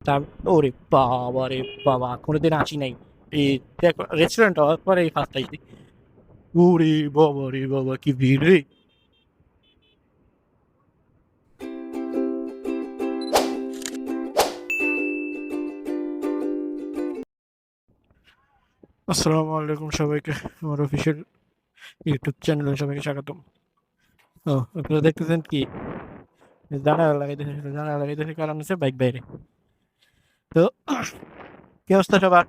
তার ওরে বাবা রে বাবা, কোনোদিন আসি নাই। এই দেখো রেস্টুরেন্ট হওয়ার পরে এই ফার্স্ট আইসি। ওরে বাবা রে বাবা, কি ভিড় রে! আসসালামু আলাইকুম সবাইকে, আমার অফিসিয়াল ইউটিউব চ্যানেলে সবাইকে স্বাগতম। ও, আপনারা দেখতেছেন কি? জানালা লাগাইতেছে কারণ হচ্ছে বাইক বাইরে। তো কি অবস্থা সবার?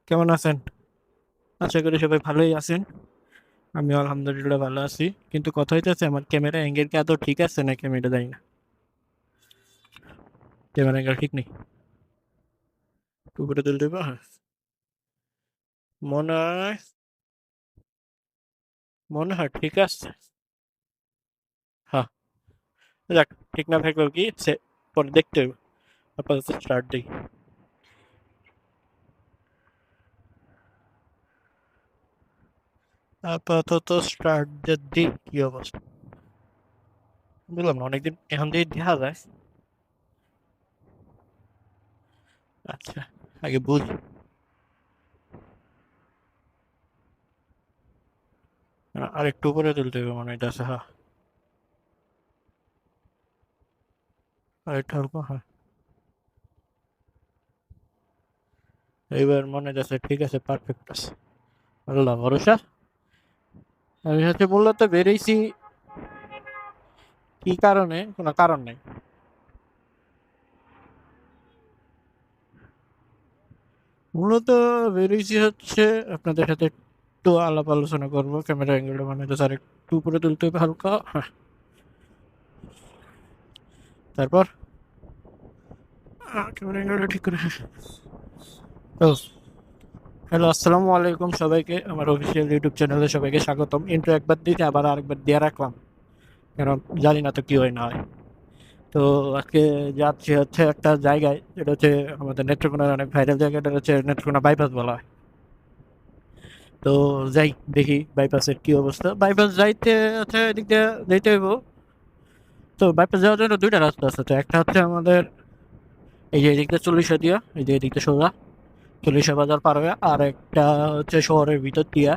কেমন আছেন? আশা করি সবাই ভালোই আছেন। আমি আলহামদুলিল্লাহ ভালো আছি, কিন্তু কথা হইতেছে আমার ক্যামেরা অ্যাঙ্গেল কি আদৌ ঠিক আছে নাকি আমি এটা জানি না। ক্যামেরা অ্যাঙ্গেল ঠিক নেই, একটু উপরে তুলতে হবে। হ্যাঁ, মনে হয় মনে হয় ঠিক আছে। হ্যাঁ, যাক, ঠিক না থাকলেও কি পরে দেখতে হবে। আপাতত স্টার্ট দিই। আপাতত স্টার্ট দিই, কি অবস্থা বুঝলাম না, অনেকদিন এখন দিয়ে দেখা যায়। আচ্ছা, আগে বুঝি। আর একটু উপরে তুলতে হবে মনে হইতেছে। হ্যাঁ, আর একটু অল্প। হ্যাঁ, এইবার মনে হইতেছে ঠিক আছে, পারফেক্ট আছে। আল্লাহ ভরসা। আমি হচ্ছে মূলত বেরিয়েছি কি কারণে, কোনো কারণ নেই। মূলত বেরিয়েছি হচ্ছে আপনাদের সাথে একটু আলাপ আলোচনা করবো। ক্যামেরা অ্যাঙ্গেলটা মানে তো স্যার একটু উপরে তুলতে হবে হালকা। হ্যাঁ, তারপর ক্যামেরা অ্যাঙ্গেলটা ঠিক করে। হ্যাঁ। ও, হ্যালো, আসসালামু আলাইকুম সবাইকে, আমার অফিসিয়াল ইউটিউব চ্যানেলে সবাইকে স্বাগতম। ইন্ট্রো একবার দিতে আবার আরেকবার দিয়ে রাখলাম, কারণ জানি না তো কি হয় না হয়। তো আজকে যাচ্ছি হচ্ছে একটা জায়গায়, যেটা হচ্ছে আমাদের নেত্রকোনার অনেক ভাইরাল জায়গাটা হচ্ছে নেত্রকোনা বাইপাস বলা হয়। তো যাই, দেখি বাইপাসের কি অবস্থা। বাইপাস যাইতে হচ্ছে এদিক দিয়ে যাইতে হইব। তো বাইপাস যাওয়ার জন্য দুইটা রাস্তা আছে। তো একটা হচ্ছে আমাদের এই যে এদিক দিয়ে 40 দিয়া, এই যে এদিক দিয়ে সোজা 40 বাজার পার হয়ে, আর একটা হচ্ছে শহরের ভিতর দিয়া।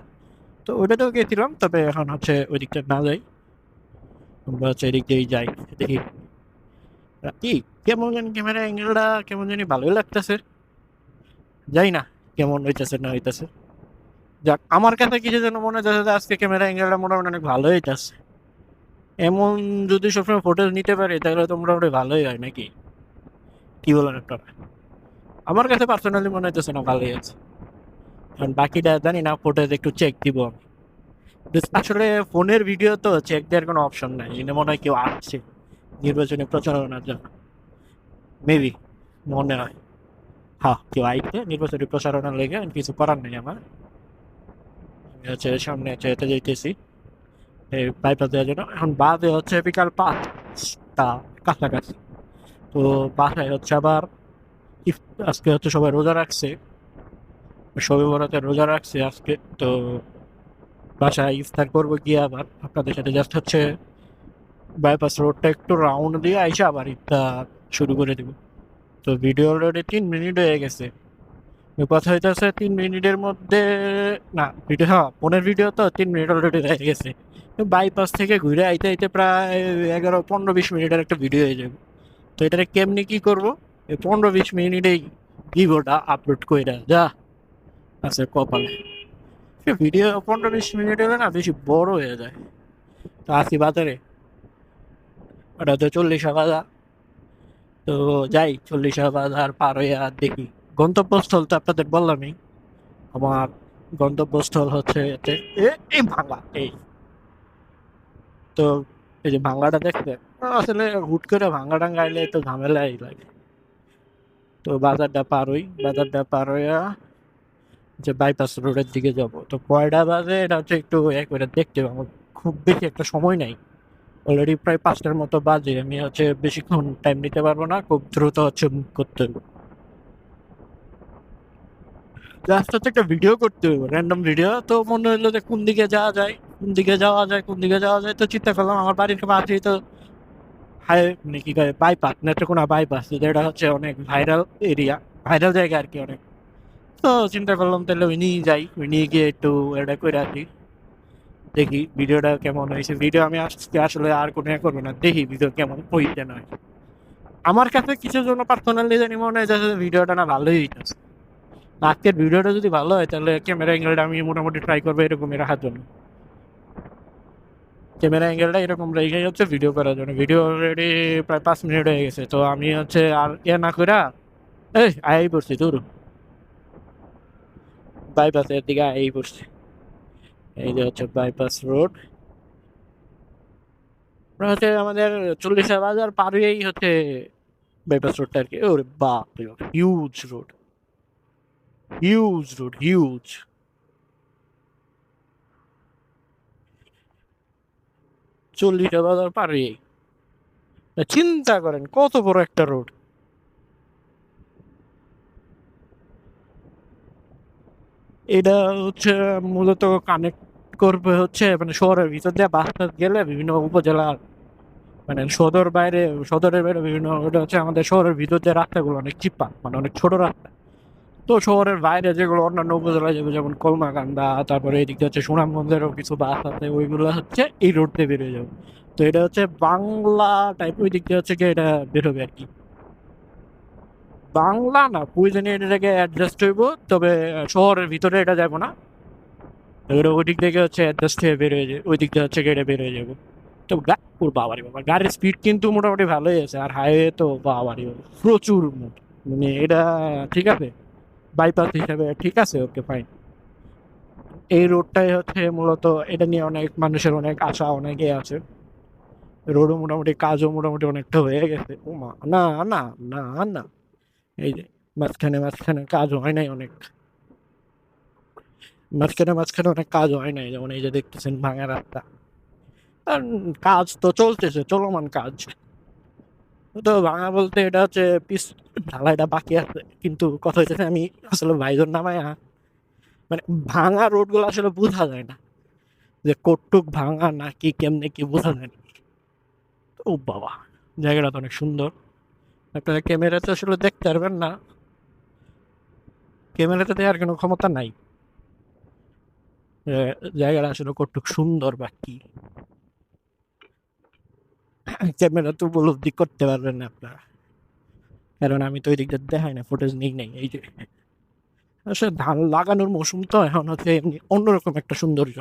তো ওইটাতেও গেছিলাম, তবে এখন হচ্ছে ওই দিকটা না যাই, আমরা হচ্ছে এদিক দিয়েই যাই। দেখি কি, কেমন জানি ক্যামেরা অ্যাঙ্গেলটা কেমন জানি ভালোই লাগতেছে। যাই না কেমন হইতেছে না হইতেছে। যাক, আমার কাছে কিছু যেন মনে হচ্ছে যে আজকে ক্যামেরা অ্যাঙ্গেলটা মোটামুটি অনেক ভালো হইতেছে। এমন যদি সবসময় ফটো নিতে পারি তাহলে তো মোটামুটি ভালোই হয় নাকি, কি বলেন আপনারা? আমার কাছে পার্সোনালি মনে হইতেছে না, ভালোই আছে। কারণ বাকিটা জানি না, ফটো একটু চেক দিব আমি। আসলে ফোনের ভিডিও তো চেক দেওয়ার কোনো অপশন নাই, এটা মনে হয় কেউ আসছে নির্বাচনী প্রচারণার জন্য, মেবি, মনে হয়। হ্যাঁ, কেউ আইছে নির্বাচনী প্রচারণা লেগে, কিছু করার নেই আমার। আমি হচ্ছে সামনে হচ্ছে হেঁটে যাইতেছি এই বাইপাস দেওয়ার জন্য। এখন বাজে হচ্ছে বিকাল 5টা কাছাকাছি। তো বাসায় হচ্ছে আবার আজকে হচ্ছে সবাই রোজা রাখছে, সবে বরাতে রোজা রাখছে আজকে। তো বাসায় ইফতার করবো গিয়ে আবার আপনাদের সাথে জাস্ট হচ্ছে বাইপাস রোডটা একটু রাউন্ড দিয়ে আইসা আবার ইফতার শুরু করে দিব। তো ভিডিও অলরেডি 3 মিনিট হয়ে গেছে। কথা হইতেছে 3 মিনিটের মধ্যে, না ভিডিও, হ্যাঁ ফোনের ভিডিও তো 3 মিনিট অলরেডি হয়ে গেছে। বাইপাস থেকে ঘুরে আইতে আইতে প্রায় 11, 15, 20 মিনিটের একটা ভিডিও হয়ে যাবে। তো এটাকে কেমনি কি করবো, এই 15, 20 মিনিটেই ভিডিওটা আপলোড করে যা আছে কপালে। ভিডিও 15, 20 মিনিট হলে না বেশি বড় হয়ে যায়। তো আসি বাজারে, ওটা তো 40 বাজার। তো যাই, 40 বাজার পার হয়ে আর দেখি গন্তব্যস্থল তো আপনাদের বললামই। আমার গন্তব্যস্থল হচ্ছে এতে এই ভাঙা এই। তো এই যে ভাঙাটা দেখতে, আসলে হুট করে ভাঙা টাঙ্গা আইলে তো ঝামেলাই লাগে। তো বাজারটা পার হইয়া যে বাইপাস রোডের দিকে যাব। তো কয়টা বাজে এটা হচ্ছে একটু একবারে দেখতে হবে, আমার খুব বেশি একটা সময় নাই। অলরেডি প্রায় 5টার মতো বাজে, আমি হচ্ছে বেশিক্ষণ টাইম নিতে পারবো না, খুব দ্রুত হচ্ছে move করতে হবে। জাস্ট হচ্ছে একটা ভিডিও করতে হবে, র্যান্ডম ভিডিও। তো মনে হলো যে কোন দিকে যাওয়া যায়, তো চিন্তা করলাম আমার বাড়ির পাশেই তো হাই মানে কি কয় বাইপাস, নেত্রকোনা বাইপাস, যেটা হচ্ছে অনেক ভাইরাল এরিয়া, ভাইরাল জায়গা আর কি অনেক। তো চিন্তা করলাম তাহলে ওই নিয়ে যাই, ওই নিয়ে গিয়ে একটু এটা করে আসি, দেখি ভিডিওটা কেমন হয়েছে। ভিডিও আমি আজকে আসলে আর কোনো করবো না, দেখি ভিডিও কেমন হইতে নয়। আমার কাছে কিছু জন্য পার্সোনালি জানি মনে হয় যে ভিডিওটা না ভালোই হইতেছে। আজকের ভিডিওটা যদি ভালো হয় তাহলে ক্যামেরা অ্যাঙ্গেলটা আমি মোটামুটি ট্রাই করবো এরকমই রাখার জন্য। ক্যামেরা অ্যাঙ্গেলটা এরকম রেখে হচ্ছে ভিডিও করার জন্য। ভিডিও অলরেডি প্রায় 5 মিনিট হয়ে গেছে, তো আমি হচ্ছে আর না করে এই আই পড়ছি তোর বাইপাসের দিকে আই পড়ছি। এই যে হচ্ছে বাইপাস রোড, হচ্ছে আমাদের 40 বাজার পার হয়েই হচ্ছে বাইপাস রোডটা আর কি। ওরে বাপ, huge road, huge road, huge. 40 বাজার পার হয়েই চিন্তা করেন কত বড় একটা রোড। এটা হচ্ছে মূলত কানেক্ট করবে হচ্ছে মানে শহরের ভিতর দিয়ে বাস টাস গেলে বিভিন্ন উপজেলার, মানে সদরের বাইরে বিভিন্ন, ওটা হচ্ছে আমাদের শহরের ভিতর দিয়ে রাস্তাগুলো অনেক চিপা, মানে অনেক ছোট রাস্তা। তো শহরের বাইরে যেগুলো অন্যান্য উপজেলায় যাবে, যেমন কলমাকান্দা, তারপরে এদিক দিয়ে হচ্ছে সুনামগঞ্জেরও কিছু বাস আছে, ওইগুলো হচ্ছে এই রোড দিয়ে বেরিয়ে যাবে। তো এটা হচ্ছে বাংলা টাইপ, ওই দিক দিয়ে হচ্ছে কি এটা বেরোবে আর কি। বাংলা না ওই জন্য এটাকে অ্যাডজাস্ট হইব, তবে শহরের ভিতরে এটা যাবো না। এবারে ওই দিক থেকে হচ্ছে অ্যাডজাস্ট হয়ে বেরোয় যায়, ওই দিক থেকে হচ্ছে গেটে বেরোয় যাবো। তো ওর বাবারি বাবা, গাড়ির স্পিড কিন্তু মোটামুটি ভালোই আছে, আর হাইওয়ে তো বাবারি বাবা প্রচুর মানে এটা ঠিক আছে, বাইপাস হিসাবে ঠিক আছে, ওকে ফাইন। এই রোডটাই হচ্ছে মূলত, এটা নিয়ে অনেক মানুষের অনেক আশা, অনেকে আছে। রোডও মোটামুটি কাজও মোটামুটি অনেকটা হয়ে গেছে। ও মা, না না না না, এই যে মাঝখানে মাঝখানে কাজ হয় নাই অনেক, মাঝখানে মাঝখানে অনেক কাজ হয় নাই, যেমন এই যে দেখতেছেন ভাঙা রাস্তা। আর কাজ তো চলতেছে, চলমান কাজ। তো ভাঙা বলতে এটা হচ্ছে পিস ঢালাইটা বাকি আছে, কিন্তু কথা হইতেছে আমি আসলে ভাইজন নামায় মানে ভাঙা রোড গুলো আসলে বোঝা যায় না যে কটুক ভাঙা নাকি কেমনে কি বোঝা যায় না। ও বাবা, জায়গাটা তো অনেক সুন্দর। আপনারা ক্যামেরাতে আসলে দেখতে পারবেন না, ক্যামেরাতে দেওয়ার কোনো ক্ষমতা নাই যে জায়গাটা আসলে কটুক সুন্দর বা কি। ক্যামেরা তো উপলব্ধি করতে পারবেন না আপনারা, কারণ আমি তো ওই দিকটা দেখাই না, ফুটেজ নেই নাই। এই যে আসলে ধান লাগানোর মৌসুম, তো এখন হচ্ছে এমনি অন্যরকম একটা সৌন্দর্য।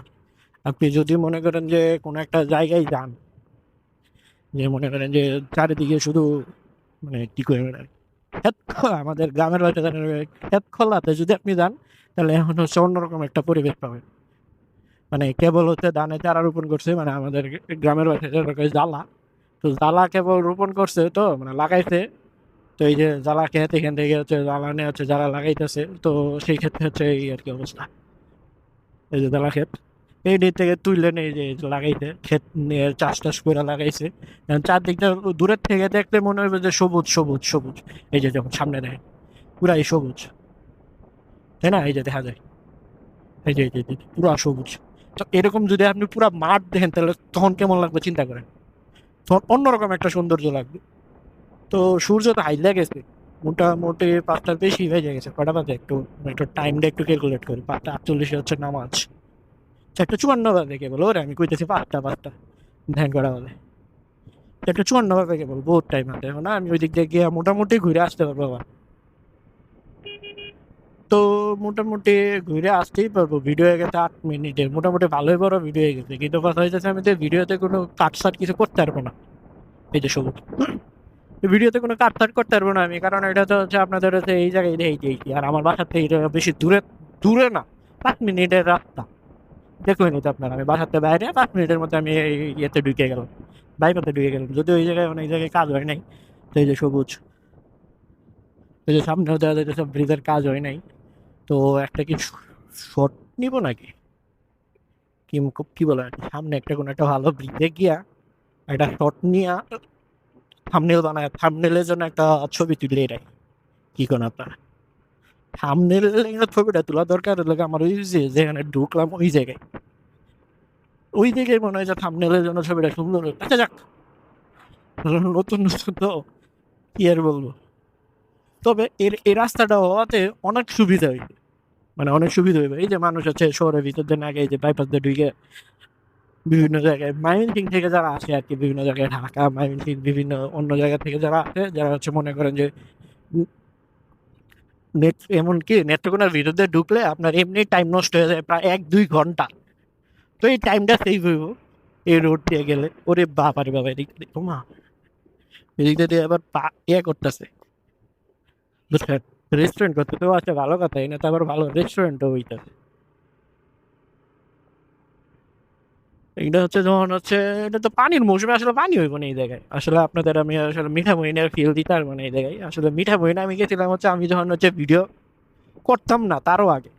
আপনি যদি মনে করেন যে কোনো একটা জায়গায় যান, যে মনে করেন যে চারিদিকে শুধু মানে কি করে আমাদের গ্রামের বাড়িতে ক্ষেত খোলাতে যদি আপনি যান, তাহলে এখন হচ্ছে অন্যরকম একটা পরিবেশ পাবেন। মানে কেবল হচ্ছে ধানে চারা রোপণ করছে, মানে আমাদের গ্রামের বাড়িতে জ্বালা, তো জ্বালা কেবল রোপণ করছে, তো মানে লাগাইছে। তো এই যে জ্বালা ক্ষেত, এখান থেকে হচ্ছে জ্বালা নিয়ে হচ্ছে যারা লাগাইতেছে, তো সেই ক্ষেত্রে হচ্ছে এই আর কি অবস্থা। এই যে জ্বালা ক্ষেত, এই দিক থেকে তুললেন, এই যে লাগাইছে ক্ষেত নিয়ে চাষ টাস করে লাগাইছে। এখন চারদিকটা দূরের থেকে দেখতে মনে হবে যে সবুজ সবুজ সবুজ। এই যে যখন সামনে দেখেন পুরাই সবুজ, তাই না? এই যে দেখা যায়, এই যে পুরা সবুজ। তো এরকম যদি আপনি পুরা মাঠ দেখেন, তাহলে তখন কেমন লাগবে চিন্তা করেন, তখন অন্যরকম একটা সৌন্দর্য লাগবে। তো সূর্য তো হাইলা গেছে, মোটামুটি 5টার বেশি হয়ে গেছে। কটা বাজে একটু, একটু টাইমটা একটু ক্যালকুলেট করি। 5টা 48 হচ্ছে নামাজ, 4টা 54 বাজে কেবল। ওরে আমি কইতেছি 5টা ধ্যান করা বলে। 4টা 54 বাজে কেবল, বহুত টাইম আছে এখন। আমি ওই দিক দিয়ে গিয়ে মোটামুটি ঘুরে আসতে পারবো আবার। তো মোটামুটি ঘুরে আসতেই পারবো। ভিডিও হয়ে গেছে 8 মিনিটে, মোটামুটি ভালোই বড় ভিডিও হয়ে গেছে, কিন্তু কথা হয়েছে আমি তো ভিডিওতে কোনো কাটসাট কিছু করতে পারবো না। এই যে সবুজ, ভিডিওতে কোনো কাটছাট করতে পারবো না আমি, কারণ এটা তো হচ্ছে আপনাদের হচ্ছে এই জায়গায় এই আর আমার বাসার থেকে এটা বেশি দূরে, দূরে না, 5 মিনিটের রাস্তা। দেখলেন তো আপনারা, আমি বাসাতে বাইরে 5 মিনিটের মধ্যে আমি এই ইয়েতে ঢুকে গেলাম, বাইপাতে ঢুকে গেলাম। যদি ওই জায়গায় অনেক জায়গায় কাজ হয় নাই, তো এই যে সবুজ, এই যে সামনেও দেখা যাইতেছে ব্রিজের কাজ হয় নাই। তো একটা কি শর্ট নিব নাকি, কি কি বলে আর কি, সামনে একটা কোনো একটা ভালো ব্রিজে গিয়া একটা শর্ট নিয়ে থাম্বনেল বানায়, থাম্বনেলের জন্য একটা ছবি তুলে এটাই, কি কোন আপনার থাম্বনেল ছবিটা তোলা দরকার লাগে আমার। ওই যে যেখানে ঢুকলাম ওই জায়গায়, ওই জায়গায় মনে হয় যে থাম্বনেলের জন্য ছবিটা সুন্দর। আচ্ছা যাক, নতুন নতুন তো কি আর বলবো। তবে এই রাস্তাটা হওয়াতে অনেক সুবিধা হয়েছে, মানে অনেক সুবিধা হইবে। এই যে মানুষ হচ্ছে শহরের ভিতর দিয়ে না গিয়ে এই যে বাইপাস দিয়ে ঢুকে বিভিন্ন জায়গায় ময়মনসিং থেকে যারা আসে আর কি, বিভিন্ন জায়গায় ঢাকা ময়মনসিং বিভিন্ন অন্য জায়গা থেকে যারা আসে, যারা হচ্ছে মনে করেন যে নেট, এমনকি নেত্রকোনার ভিতর দিয়ে ঢুকলে আপনার এমনি টাইম নষ্ট হয়ে যায় প্রায় 1-2 ঘন্টা। তো এই টাইমটা সেভ হইব এই রোড দিয়ে গেলে। ওরে বাবারে বাবা, এদিক দিয়ে মা, এদিক দিয়ে আবার ইয়ে করতেছে, বুঝছেন, রেস্টুরেন্ট করতে তো আছে ভালো কথা, এনে তো আবার ভালো রেস্টুরেন্টও হইতেছে। এটা হচ্ছে যখন হচ্ছে, এটা তো পানির মৌসুমে আসলে পানি হইব না এই জায়গায়। আসলে আপনাদের আমি আসলে মিঠা মহিনের ফিল দিতে পারবো না এই জায়গায়। আসলে মিঠা মহিনা আমি গেছিলাম হচ্ছে আমি যখন হচ্ছে ভিডিও করতাম না তারও আগে।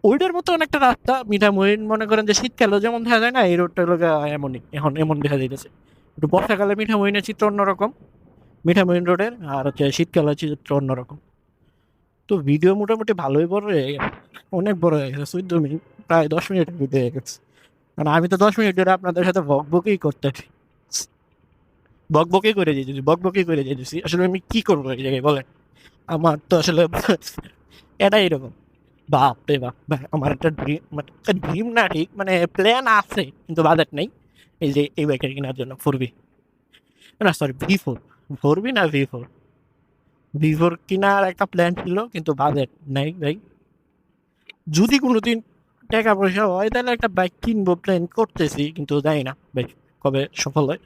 ওইটার মতো একটা রাস্তা মিঠা মহিন, মনে করেন যে শীতকালে যেমন দেখা যায় না, এই রোডটা লোক এমনই এখন এমন দেখা যাইতেছে। একটু বর্ষাকালে মিঠা মহিনের চিত্র অন্যরকম, মিঠা মহিন রোডের, আর হচ্ছে শীতকালে চিত্র অন্যরকম। তো ভিডিও মোটামুটি ভালোই বড় হয়ে গেছে, অনেক বড় হয়ে গেছে, 14 মিনিট, প্রায় 10 মিনিটের ভিডিও হয়ে গেছে। মানে আমি তো 10 মিনিট ধরে আপনাদের সাথে বকবকই করতেছি, বকবকই করে যেতেছি, বকবকই করে যেতেছি। আসলে আমি কি করবো এই জায়গায় বলেন? আমার তো আসলে এটাই এরকম। বাপ রে বাপ ভাই, আমার একটা ড্রিম, মানে একটা ড্রিম না ঠিক, মানে প্ল্যান আছে কিন্তু বাজেট নেই। এই যে এই বাইকটা কেনার জন্য 4V, না সরি V4, 4V না V4, V4 কেনার একটা প্ল্যান ছিল কিন্তু বাজেট নেই ভাই। যদি কোনোদিন টাকা পয়সা হয় তাহলে একটা বাইক কিনবো প্ল্যান করতেছি, কিন্তু জানি না ভাই কবে সফল হয়।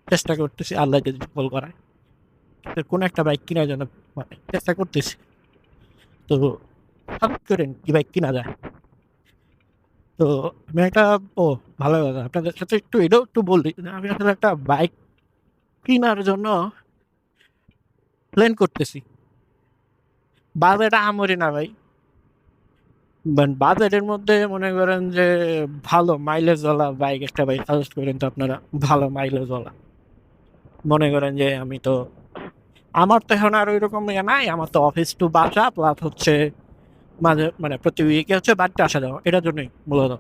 চেষ্টা করতেছি, আল্লাহ যদি সফল করায়। তো কোনো একটা বাইক কেনার জন্য মানে চেষ্টা করতেছি। তো হঠাৎ করেন কি বাইক কিনা যায়। তো আমি একটা, ও ভালো কথা, আপনাদের সাথে একটু এটাও একটু বলি যে আমি আসলে একটা বাইক কেনার জন্য প্ল্যান করতেছি। বাজেট আমরি না ভাই, বাজেটের মধ্যে মনে করেন যে ভালো মাইলেজ ওয়ালা বাইক একটা বাইক সাজেস্ট করেন তো আপনারা, ভালো মাইলেজ ওয়ালা। মনে করেন যে আমি তো, আমার তো এখন আর ওইরকম ইয়ে নাই, আমার তো অফিস টু বাসা প্লাস হচ্ছে মাঝে মানে প্রতি উইকে হচ্ছে বাড়িতে আসা যাওয়া, এটার জন্যই মূলত।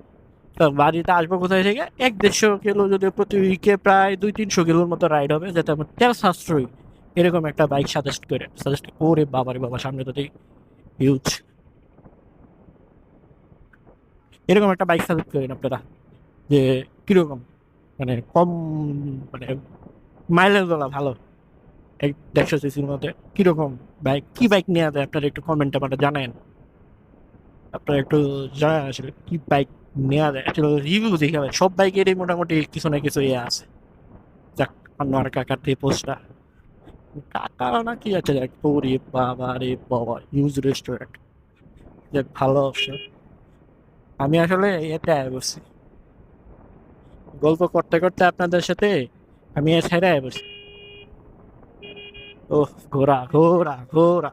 তো বাড়িতে আসবো কোথায় থেকে, 1-1.5 কিলো যদি প্রতি উইকে প্রায় 200-300 কিলোর মতো রাইড হবে, যাতে আমার তেল সাশ্রয়ী এরকম একটা বাইক সাজেস্ট করে। বাবারে বাবা, সামনে তো হিউজ, এরকম একটা বাইক সাজেস্ট করেন আপনারা, যে কিরকম, মানে কম, মানে মাইলেজ ওলা ভালো, 150 সিসির মধ্যে কিরকম বাইক, কি বাইক নেওয়া যায় আপনারা একটু কমেন্টে আমাকে জানান। আপনারা একটু জানান আসলে কি বাইক নেওয়া যায়। আসলে রিভিউ দেখে ভাই, সব বাইকেরই মোটামুটি কিছু না কিছু ইয়ে আছে। যাক, আর কাকার দিয়ে পোস্টটা, কাকা না কি আছে দেখ, ওরে বাবা রে বাবা, হিউজ রেস্টুরেন্ট, যে ভালো অপশন। আমি আসলে এতে আয় বসছি, গল্প করতে করতে আপনাদের সাথে আমি এ ছেড়ে আয় বসছি। ও, ঘোরা ঘোরা ঘোরা,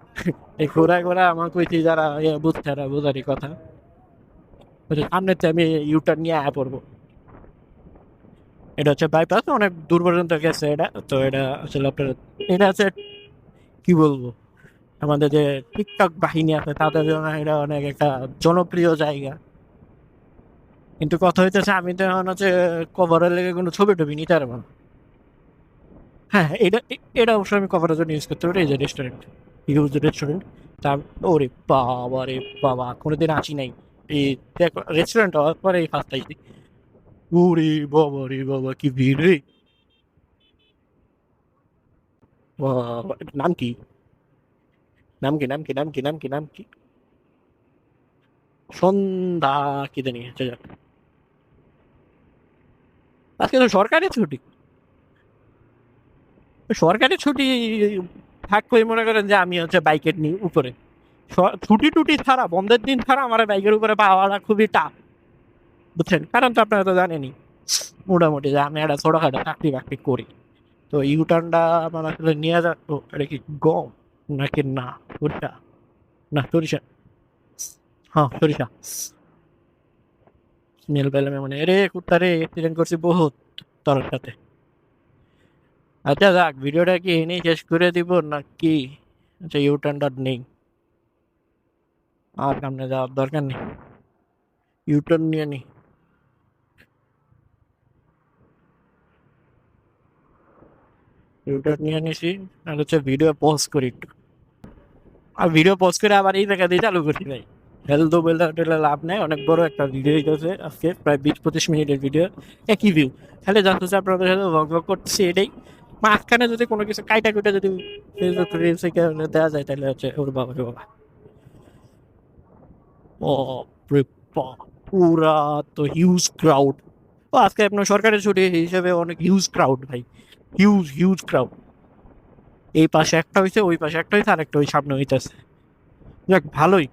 এই ঘোরা ঘোরা আমার কইছি যারা বুঝছে না, বোঝারই কথা। সামনেতে আমি ইউটার নিয়ে আয়া পড়বো। এটা হচ্ছে বাইপাস, অনেক দূর পর্যন্ত গেছে এটা। তো এটা আসলে আপনার, এটা হচ্ছে কি বলবো, আমাদের যে টিকটক বাহিনী আছে তাদের জন্য এটা অনেক একটা জনপ্রিয় জায়গা। কিন্তু কথা হইতেছে আমি তো এখন হচ্ছে কভারের লেগে কোনো ছবি টবি নিতে পারবো না। হ্যাঁ হ্যাঁ, এটা অবশ্যই আমি কভারের জন্য ইউজ করতে পারি। এই যে রেস্টুরেন্ট, ইউজ রেস্টুরেন্ট, তা ওরে বাবা রে বাবা, কোনোদিন আসি নাই এই রেস্টুরেন্ট হওয়ার পরে এই ফার্স্ট আইছি। ওরে বাবা রে বাবা, কি ভিড় রে বাবা। নাম কি, নাম কি? সন্ধ্যা কি জানি, আচ্ছা যাক। আজকে তো সরকারি ছুটি, সরকারি ছুটি থাকলে মনে করেন যে আমি হচ্ছে বাইকের নিয়ে উপরে, ছুটি টুটি ছাড়া, বন্ধের দিন ছাড়া আমার বাইকের উপরে পাওয়াটা খুবই টাফ, বুঝছেন? কারণ তো আপনারা তো জানেনই মোটামুটি যে আমি একটা ছোটখাটো চাকরি বাকরি করি। তো ইউটার্নটা আমার আসলে নিয়ে যা, ও এটা কি গম নাকি না সরিষা, না সরিষা, হ্যাঁ সরিষা। স্মেল পেলাম মানে, এরে কুত্তারে অ্যাক্সিডেন্ট করছি বহুত তোর সাথে। আচ্ছা যাক, ভিডিওটা কি এনেই শেষ করে দিব নাকি? আচ্ছা, ইউটার্নটা নেই, আর সামনে যাওয়ার দরকার নেই, ইউটার্ন নিয়ে নি। ভিডিও নিয়ে নিছি, আর হচ্ছে ভিডিও পজ করি একটু, আর ভিডিও পজ করে আবার এই জায়গা দিয়ে চালু করি ভাই। হেলথ বলতে টেলে লাভ নেই, অনেক বড় একটা ভিডিও হইতেছে আজকে, প্রায় 20-25 মিনিটের ভিডিও, একই ভিউ। খালি জানতে হচ্ছে আপনাদের সাথে ভগ ভগ করতেছি এটাই। মাঝখানে যদি কোনো কিছু কাইটা কুইটা যদি ফেসবুক রিলসে দেওয়া যায় তাহলে হচ্ছে ওর বাবা রে বাবা। ও রে বাপ, পুরা তো হিউজ ক্রাউড। ও আজকে আপনার সরকারের ছুটি হিসেবে অনেক হিউজ ক্রাউড ভাই, হিউজ হিউজ ক্রাউড। এই পাশে একটা হইছে, ওই পাশে একটা হইছে, আর একটা ওই সামনে হইতেছে। যাক ভালোই,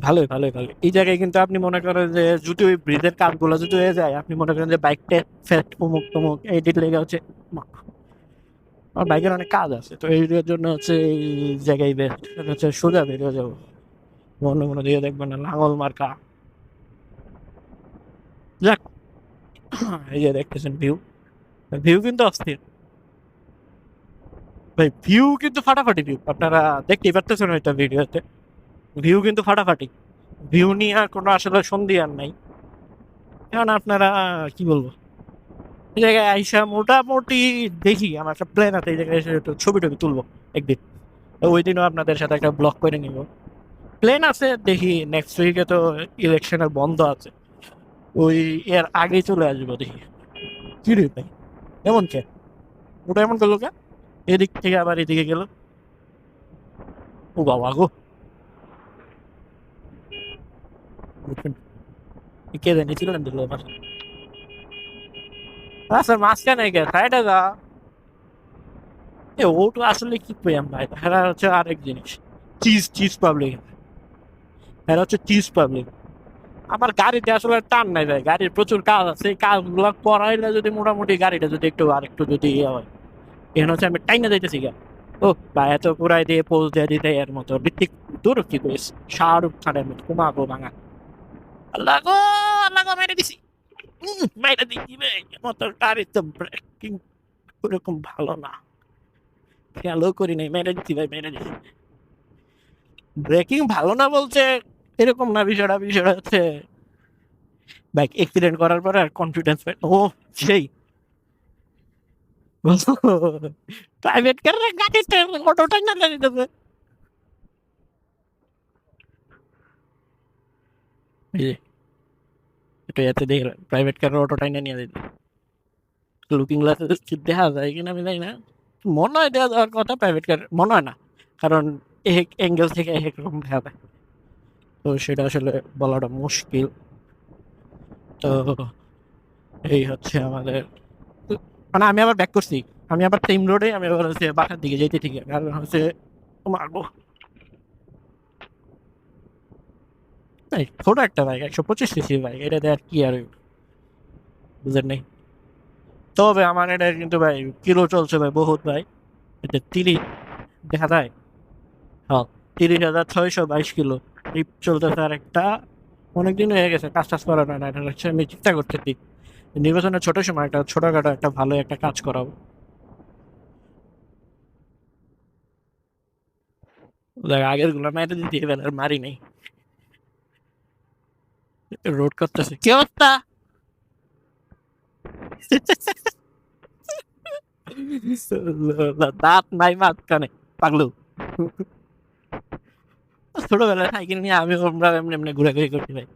ভালোই ভালোই ভালোই। এই জায়গায় কিন্তু আপনি মনে করেন যে যদি ওই ব্রিজের কাজগুলো যদি হয়ে যায়, আপনি মনে করেন যে বাইকটা ফ্যাট অমুক তমুক এডিট লেগে হচ্ছে। আমার বাইকের অনেক কাজ আছে, তো এই জন্য হচ্ছে এই জায়গায় বেস্ট হচ্ছে, সোজা বেরিয়ে যাবো, অন্য কোনো দিকে দেখবেন না, লাঙল মার্কা। যাক, এই যে দেখতেছেন ভিউ, ভিউ কিন্তু অস্থির ভাই, ভিউ কিন্তু ফাটাফাটি ভিউ, আপনারা দেখতেই পারতেছেন হয়তো ভিডিওতে, ভিউ কিন্তু ফাটাফাটি। ভিউ নিয়ে আর কোনো আসলে সন্ধি আর নাই। এখন আপনারা কি বলবো, এই জায়গায় আইসা মোটামুটি দেখি, আমার একটা প্ল্যান আছে এই জায়গায় এসে একটু ছবি টবি তুলবো একদিন। তো ওই দিনও আপনাদের সাথে একটা ব্লগ করে নিব, প্ল্যান আছে। দেখি নেক্সট উইকে তো ইলেকশনের বন্ধ আছে, ওই এর আগেই চলে আসবো দেখি। কি রে ভাই, এমন কে, ওটা এমন করলো কে, এদিক থেকে আবার এদিকে গেল, ও বাবা গো, কে জানি ছিলেন দিল আমার। আচ্ছা মাঝখানে কে সাইডে যা, এ ওটা আসলে কি পেলাম ভাই, এরা হচ্ছে আরেক জিনিস, চিজ চিজ পাবলিক, এরা হচ্ছে চিজ পাবলিক। আমার গাড়িতে আসলে টান নাই ভাই, গাড়ির প্রচুর কাজ আছে, এই কাজগুলো করাইলে যদি মোটামুটি গাড়িটা যদি একটু আর একটু যদি ইয়ে হয়, এখন হচ্ছে আমি টাইনা যাইতেছি গা। ও ভাই, এত পুরাই দিয়ে পোজ দিয়ে দিতে এর মতো ঋত্বিক, দূর কি করিস, শাহরুখ খানের মতো কুমাবো ভাঙা। আল্লাহ গো, আল্লাহ গো, মেরে দিছি, মেরে দিছি ভাই, মতো গাড়ির তো ব্রেকিং ওরকম ভালো না, খেয়ালও করি নাই, মেরে দিছি ভাই, মেরে দিছি। ব্রেকিং ভালো না বলছে এরকম না, বিষয়টা বিষয়টা হচ্ছে বাইক অ্যাক্সিডেন্ট করার পরে আর কনফিডেন্স পাই ও, সেই প্রাইভেট কারের গাড়িতে অটোটা না দিতেছে। এই যে এটা এতে দেখে প্রাইভেট কারের অটোটাই না নিয়ে দিত, লুকিং গ্লাসে দেখা যায় কিনা আমি জানি না, মনে হয় দেওয়া যাওয়ার কথা, প্রাইভেট কার মনে হয় না, কারণ এক অ্যাঙ্গেল থেকে এক রকম দেখা যায়, তো সেটা আসলে বলাটা মুশকিল। তো এই হচ্ছে আমাদের, মানে আমি আবার ব্যাক করছি, আমি আবার সেম রোডে, আমি আবার হচ্ছে বাসার দিকে যেতে, ঠিক আছে, কারণ হচ্ছে মারবো। এই ছোট একটা বাইক, 125 সিসি বাইক, এটা দেওয়ার কি আর বুঝেন নাই। তবে আমার এটা কিন্তু ভাই কিলো চলছে ভাই বহুত ভাই, এটা 30 দেখা যায়, হ্যাঁ 30,622 কিলো ট্রিপ চলতেছে। আর একটা অনেকদিন হয়ে গেছে কাজ টাজ করানো না, এটা হচ্ছে আমি চিন্তা করতেছি নির্বাচনের ছোট সময় একটা ছোটখাটো একটা ভালো একটা কাজ করাবো। দেখ আগের গুলো মাইরে দিতে এবার আর মারি নেই, রোড করতেছে কি অবস্থা। দাঁত নাই মাঝখানে, পাগলু। ছোটবেলায় সাইকেল নিয়ে আমি আমরা এমনি এমনি ঘোরাঘুরি করতে ভাই,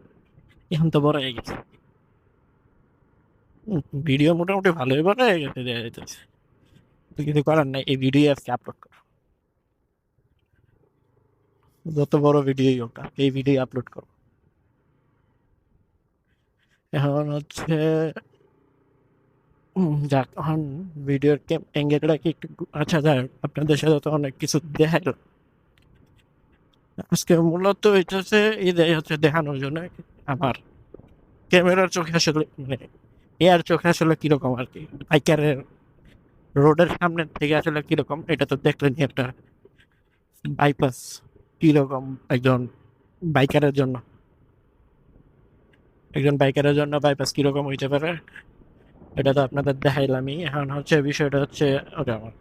এখন তো বড় হয়ে গেছে। ভিডিও মোটামুটি ভালোই বড় হয়ে গেছে, দেখা যাইতেছে। তো কিছু করার নাই, এই ভিডিও আজকে আপলোড করো, যত বড় ভিডিওই হোক এই ভিডিও আপলোড করো। এখন হচ্ছে যাক, এখন ভিডিওর অ্যাঙ্গেলটা কি একটু আচ্ছা যাক, আপনাদের সাথে তো অনেক কিছু দেখাইলো আজকে, মূলত এটা হচ্ছে এই হচ্ছে দেখানোর জন্য আমার ক্যামেরার চোখে আসলে, মানে এয়ার চোখে আসলে কিরকম আর কি, বাইকারের রোডের সামনের থেকে আসলে কিরকম, এটা তো দেখলেন একটা বাইপাস কিরকম, একজন বাইকারের জন্য, একজন বাইকারের জন্য বাইপাস কিরকম হইতে পারে, এটা তো আপনাদের দেখাইলামই। এখন হচ্ছে বিষয়টা হচ্ছে ওটা আমার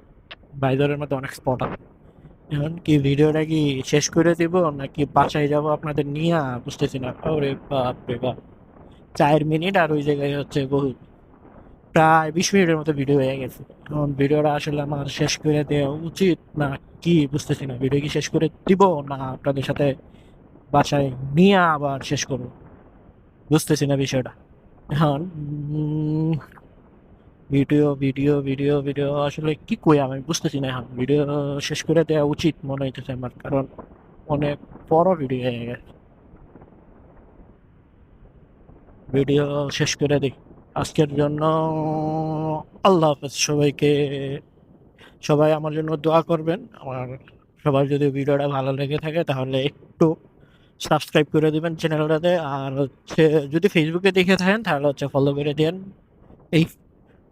বাইদরের মধ্যে অনেক স্পট আছে, এখন কি ভিডিওটা কি শেষ করে দিব নাকি বাসায় যাব আপনাদের নিয়ে, বুঝতেছি না। ওরে বাপ রে বাপ, 4 মিনিট আর ওই জায়গায় হচ্ছে বহু, প্রায় 20 মিনিটের মতো ভিডিও হয়ে গেছে। এখন ভিডিওটা আসলে আমার শেষ করে দেওয়া উচিত না কি বুঝতেছি না। ভিডিও কি শেষ করে দিব না আপনাদের সাথে বাসায় নিয়ে আবার শেষ করবো, বুঝতেছি না বিষয়টা। এখন ভিডিও ভিডিও ভিডিও ভিডিও আসলে কি কই আমি বুঝতেছি না। এখন ভিডিও শেষ করে দেওয়া উচিত মনে হইতেছে আমার, কারণ অনেক বড় ভিডিও হয়ে গেছে। ভিডিও শেষ করে দিই আজকের জন্য। আল্লাহ হাফেজ সবাইকে। সবাই আমার জন্য দোয়া করবেন। আমার সবার যদি ভিডিওটা ভালো লেগে থাকে তাহলে একটু সাবস্ক্রাইব করে দিবেন চ্যানেলটাতে। আর হচ্ছে যদি ফেসবুকে দেখে থাকেন তাহলে হচ্ছে ফলো করে দেন। এই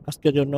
আজকের জন্য